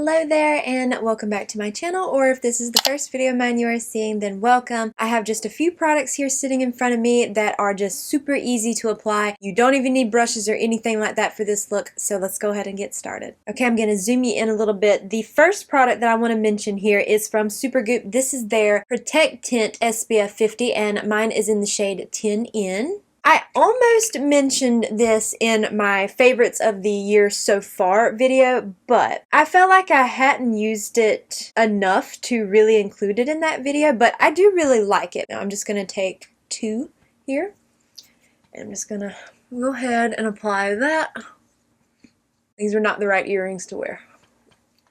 Hello there and welcome back to my channel, or if this is the first video of mine you are seeing, then welcome. I have just a few products here sitting in front of me that are just super easy to apply. You don't even need brushes or anything like that for this look, so let's go ahead and get started. Okay, I'm going to zoom you in a little bit. The first product that I want to mention here is from Supergoop. This is their Protect Tint SPF 50 and mine is in the shade 10N. I almost mentioned this in my favorites of the year so far video, but I felt like I hadn't used it enough to really include it in that video, but I do really like it. Now I'm just going to take two here, and I'm just going to go ahead and apply that. These are not the right earrings to wear.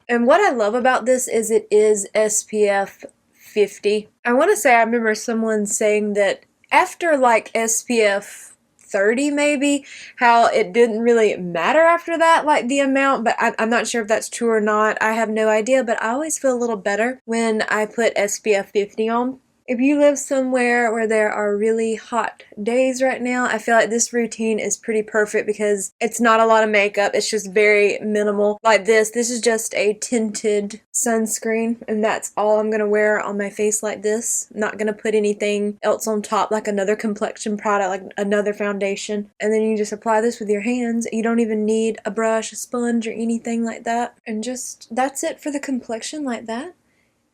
And what I love about this is it is SPF 50. I want to say I remember someone saying that after like SPF 30 maybe, how it didn't really matter after that, like the amount, but I'm not sure if that's true or not. I have no idea, but I always feel a little better when I put SPF 50 on. If you live somewhere where there are really hot days right now, I feel like this routine is pretty perfect because it's not a lot of makeup. It's just very minimal. Like this is just a tinted sunscreen, and that's all I'm going to wear on my face like this. I'm not going to put anything else on top, like another complexion product, like another foundation. And then you just apply this with your hands. You don't even need a brush, a sponge, or anything like that. And just, that's it for the complexion like that.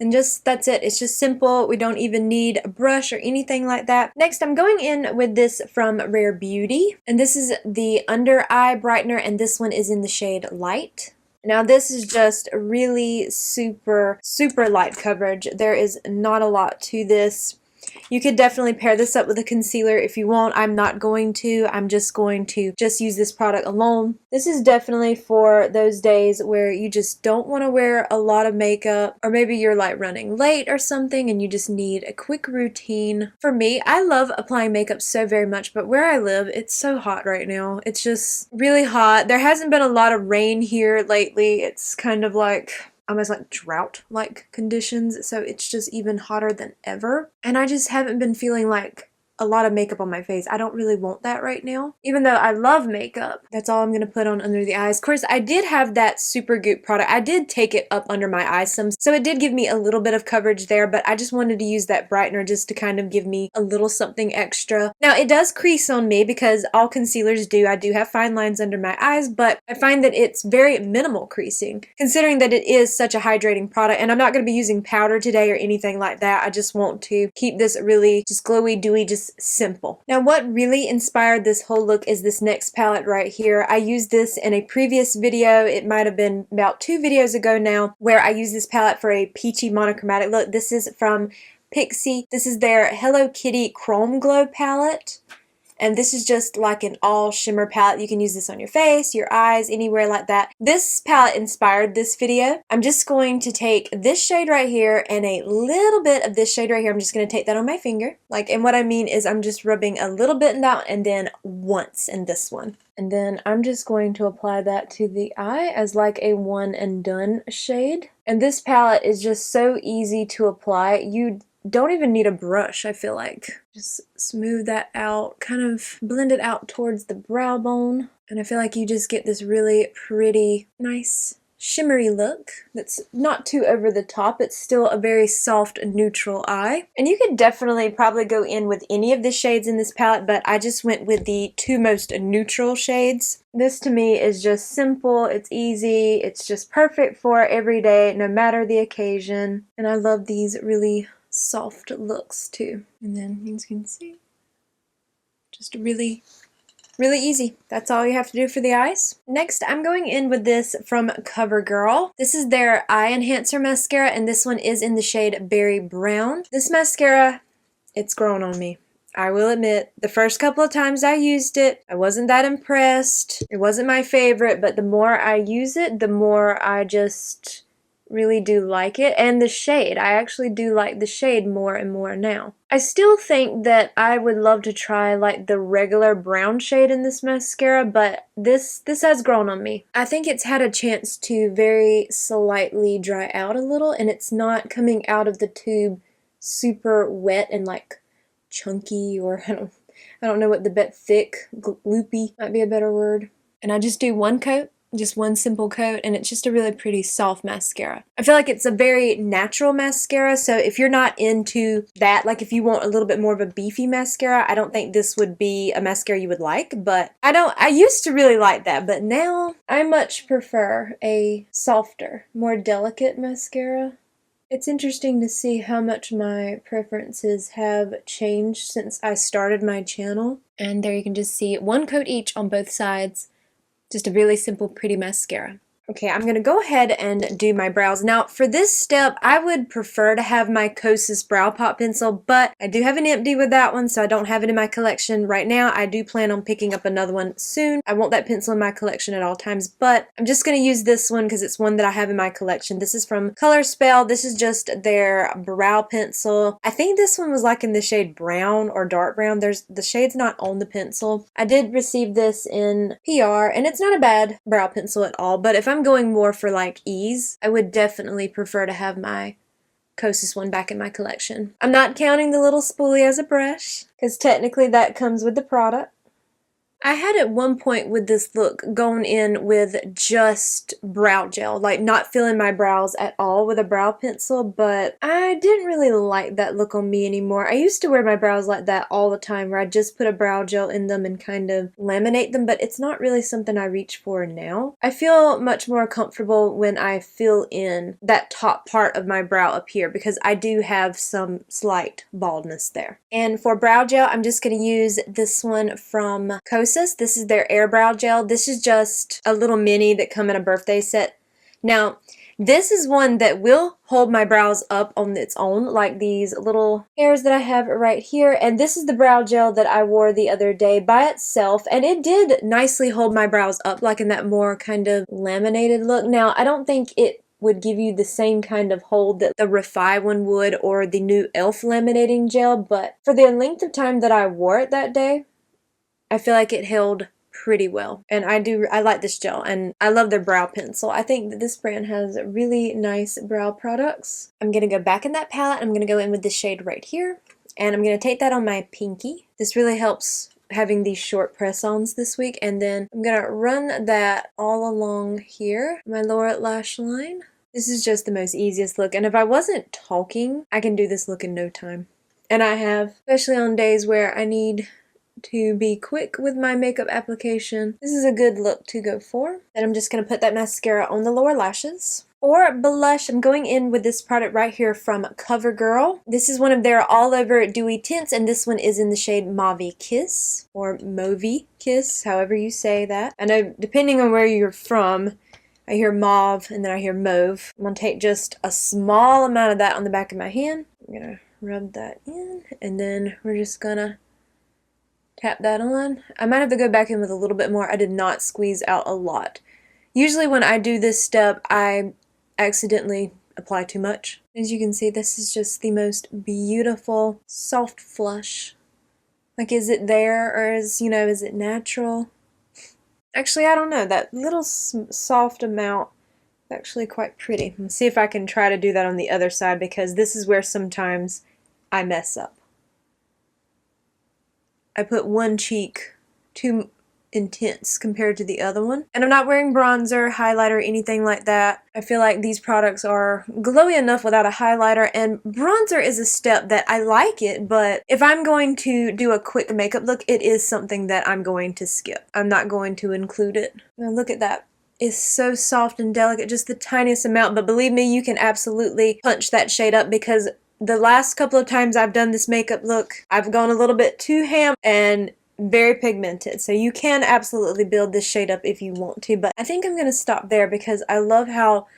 And just, that's it. It's just simple. We don't even need a brush or anything like that. Next, I'm going in with this from Rare Beauty. And this is the under eye brightener, and this one is in the shade Light. Now this is just really super light coverage. There is not a lot to this. You could definitely pair this up with a concealer if you want. I'm not going to. I'm just going to use this product alone. This is definitely for those days where you just don't want to wear a lot of makeup, or maybe you're like running late or something and you just need a quick routine. For me, I love applying makeup so very much, but where I live, it's so hot right now. It's just really hot. There hasn't been a lot of rain here lately. It's kind of like almost like drought-like conditions, so it's just even hotter than ever. And I just haven't been feeling like a lot of makeup on my face. I don't really want that right now. Even though I love makeup, that's all I'm going to put on under the eyes. Of course, I did have that Supergoop product. I did take it up under my eyes some, so it did give me a little bit of coverage there, but I just wanted to use that brightener just to kind of give me a little something extra. Now, it does crease on me because all concealers do. I do have fine lines under my eyes, but I find that it's very minimal creasing, considering that it is such a hydrating product, and I'm not going to be using powder today or anything like that. I just want to keep this really just glowy, dewy, just simple. Now what really inspired this whole look is this next palette right here. I used this in a previous video. It might have been about 2 videos ago now, where I used this palette for a peachy monochromatic look. This is from Pixi. This is their Hello Kitty Chrome Glow palette. And this is just like an all shimmer palette. You can use this on your face, your eyes, anywhere like that. This palette inspired this video. I'm just going to take this shade right here and a little bit of this shade right here. I'm just going to take that on my finger. And what I mean is I'm just rubbing a little bit in that and then once in this one. And then I'm just going to apply that to the eye as like a one and done shade. And this palette is just so easy to apply. You don't even need a brush, I feel like. Just smooth that out, kind of blend it out towards the brow bone, and I feel like you just get this really pretty, nice, shimmery look that's not too over the top. It's still a very soft, neutral eye. And you could definitely probably go in with any of the shades in this palette, but I just went with the 2 most neutral shades. This to me is just simple, it's easy, it's just perfect for every day, no matter the occasion. And I love these really soft looks too. And then you can see, just really easy. That's all you have to do for the eyes. Next, I'm going in with this from CoverGirl. This is their Eye Enhancer Mascara, and this one is in the shade Berry Brown. This mascara, it's grown on me. I will admit, the first couple of times I used it, I wasn't that impressed. It wasn't my favorite, but the more I use it, the more I just really do like it. And the shade, I actually do like the shade more and more now. I still think that I would love to try like the regular brown shade in this mascara, but this has grown on me. I think it's had a chance to very slightly dry out a little, and it's not coming out of the tube super wet and like chunky, or I don't know what the thick, loopy might be a better word. And I just do one coat Just one simple coat, and it's just a really pretty soft mascara. I feel like it's a very natural mascara, so if you're not into that, like if you want a little bit more of a beefy mascara, I don't think this would be a mascara you would like, but I used to really like that, but now I much prefer a softer, more delicate mascara. It's interesting to see how much my preferences have changed since I started my channel. And there you can just see one coat each on both sides. Just a really simple, pretty mascara. Okay, I'm going to go ahead and do my brows. Now, for this step, I would prefer to have my Kosas Brow Pot Pencil, but I do have an empty with that one, so I don't have it in my collection right now. I do plan on picking up another one soon. I want that pencil in my collection at all times, but I'm just going to use this one because it's one that I have in my collection. This is from Colourspell. This is just their brow pencil. I think this one was like in the shade brown or dark brown. The shade's not on the pencil. I did receive this in PR, and it's not a bad brow pencil at all, but if I'm going more for like ease, I would definitely prefer to have my Kosas one back in my collection. I'm not counting the little spoolie as a brush, because technically that comes with the product. I had at one point with this look gone in with just brow gel, like not filling my brows at all with a brow pencil, but I didn't really like that look on me anymore. I used to wear my brows like that all the time, where I just put a brow gel in them and kind of laminate them, but it's not really something I reach for now. I feel much more comfortable when I fill in that top part of my brow up here, because I do have some slight baldness there. And for brow gel, I'm just going to use this one from Kosas. This is their Air Brow Gel. This is just a little mini that come in a birthday set. Now, this is one that will hold my brows up on its own, like these little hairs that I have right here. And this is the brow gel that I wore the other day by itself, and it did nicely hold my brows up, like in that more kind of laminated look. Now, I don't think it would give you the same kind of hold that the Refi one would, or the new e.l.f. laminating gel, but for the length of time that I wore it that day, I feel like it held pretty well. And I like this gel, and I love their brow pencil. I think that this brand has really nice brow products. I'm going to go back in that palette. I'm going to go in with this shade right here, and I'm going to take that on my pinky. This really helps having these short press-ons this week, and then I'm going to run that all along here, my lower lash line. This is just the most easiest look, and if I wasn't talking, I can do this look in no time. And I have, especially on days where I need to be quick with my makeup application, this is a good look to go for. Then I'm just going to put that mascara on the lower lashes. For blush, I'm going in with this product right here from CoverGirl. This is one of their all over dewy tints, and this one is in the shade Mauve Kiss, or Mauve Kiss, however you say that. I know depending on where you're from, I hear mauve and then I hear mauve. I'm going to take just a small amount of that on the back of my hand. I'm going to rub that in, and then we're just going to tap that on. I might have to go back in with a little bit more. I did not squeeze out a lot. Usually when I do this step, I accidentally apply too much. As you can see, this is just the most beautiful, soft flush. Like, is it there, or is it natural? Actually, I don't know. That little soft amount is actually quite pretty. Let's see if I can try to do that on the other side, because this is where sometimes I mess up. I put one cheek too intense compared to the other one. And I'm not wearing bronzer, highlighter, anything like that. I feel like these products are glowy enough without a highlighter, and bronzer is a step that I like it, but if I'm going to do a quick makeup look, it is something that I'm going to skip. I'm not going to include it. Now look at that. It's so soft and delicate, just the tiniest amount, but believe me, you can absolutely punch that shade up, because the last couple of times I've done this makeup look, I've gone a little bit too ham and very pigmented. So you can absolutely build this shade up if you want to, but I think I'm going to stop there because I love how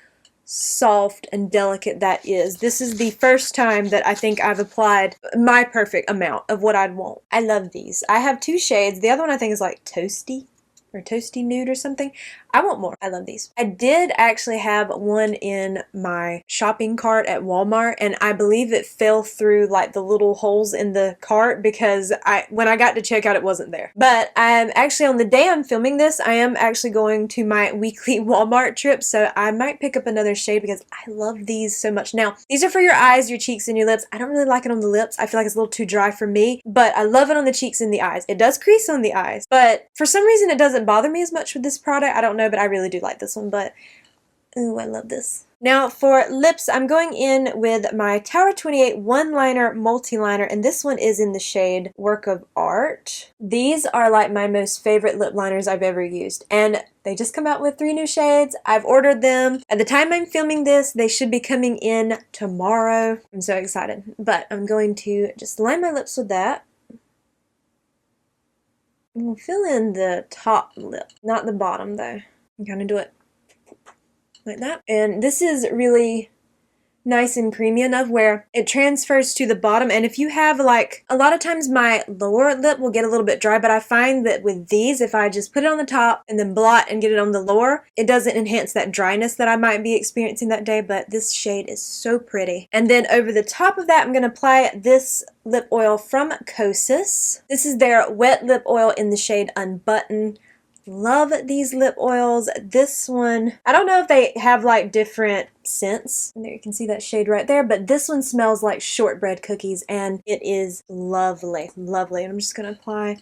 soft and delicate that is. This is the first time that I think I've applied my perfect amount of what I'd want. I love these. I have two shades. The other one I think is like Toasty or Toasty Nude or something. I want more. I love these. I did actually have one in my shopping cart at Walmart, and I believe it fell through like the little holes in the cart, because when I got to checkout it wasn't there. But I'm actually, on the day I'm filming this, I am actually going to my weekly Walmart trip, so I might pick up another shade because I love these so much. Now, these are for your eyes, your cheeks, and your lips. I don't really like it on the lips. I feel like it's a little too dry for me, but I love it on the cheeks and the eyes. It does crease on the eyes, but for some reason it doesn't bother me as much with this product. I don't know know, but I really do like this one, but ooh, I love this. Now for lips, I'm going in with my Tower 28 one-liner multi-liner, and this one is in the shade Work of Art. These are like my most favorite lip liners I've ever used, and they just come out with 3 new shades. I've ordered them. At the time I'm filming this, they should be coming in tomorrow. I'm so excited. But I'm going to just line my lips with that. And we'll fill in the top lip, not the bottom though. I'm gonna do it like that. And this is really nice and creamy enough where it transfers to the bottom. And if you have like, a lot of times my lower lip will get a little bit dry, but I find that with these, if I just put it on the top and then blot and get it on the lower, it doesn't enhance that dryness that I might be experiencing that day. But this shade is so pretty. And then over the top of that, I'm going to apply this lip oil from Kosas. This is their wet lip oil in the shade Unbutton. Love these lip oils. This one, I don't know if they have like different scents. And there you can see that shade right there, but this one smells like shortbread cookies and it is lovely, lovely. And I'm just gonna apply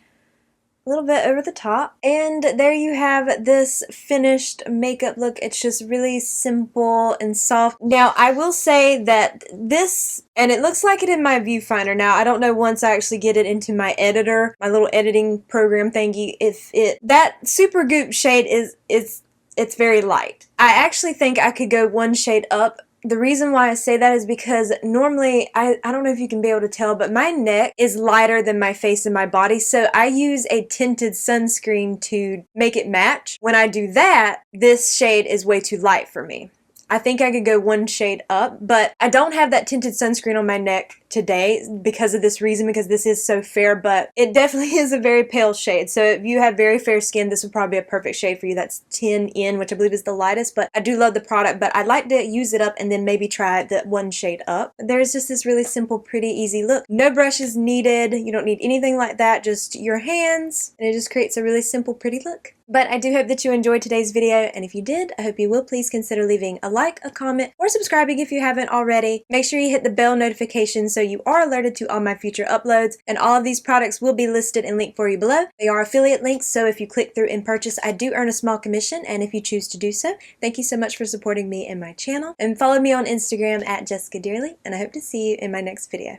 a little bit over the top. And there you have this finished makeup look. It's just really simple and soft. Now, I will say that this, and it looks like it in my viewfinder. Now, I don't know once I actually get it into my editor, my little editing program thingy, if that Super Goop shade it's very light. I actually think I could go one shade up. The reason why I say that is because normally, I don't know if you can be able to tell, but my neck is lighter than my face and my body, so I use a tinted sunscreen to make it match. When I do that, this shade is way too light for me. I think I could go one shade up, but I don't have that tinted sunscreen on my neck today because of this reason, because this is so fair, but it definitely is a very pale shade. So if you have very fair skin, this would probably be a perfect shade for you. That's 10N, which I believe is the lightest, but I do love the product, but I'd like to use it up and then maybe try the one shade up. There's just this really simple, pretty, easy look. No brushes needed. You don't need anything like that, just your hands, and it just creates a really simple, pretty look. But I do hope that you enjoyed today's video, and if you did, I hope you will please consider leaving a like, a comment, or subscribing if you haven't already. Make sure you hit the bell notification so you are alerted to all my future uploads, and all of these products will be listed and linked for you below. They are affiliate links, so if you click through and purchase, I do earn a small commission, and if you choose to do so, thank you so much for supporting me and my channel. And follow me on Instagram at jessicadeerly, and I hope to see you in my next video.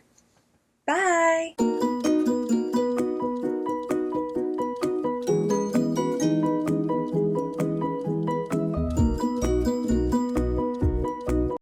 Bye!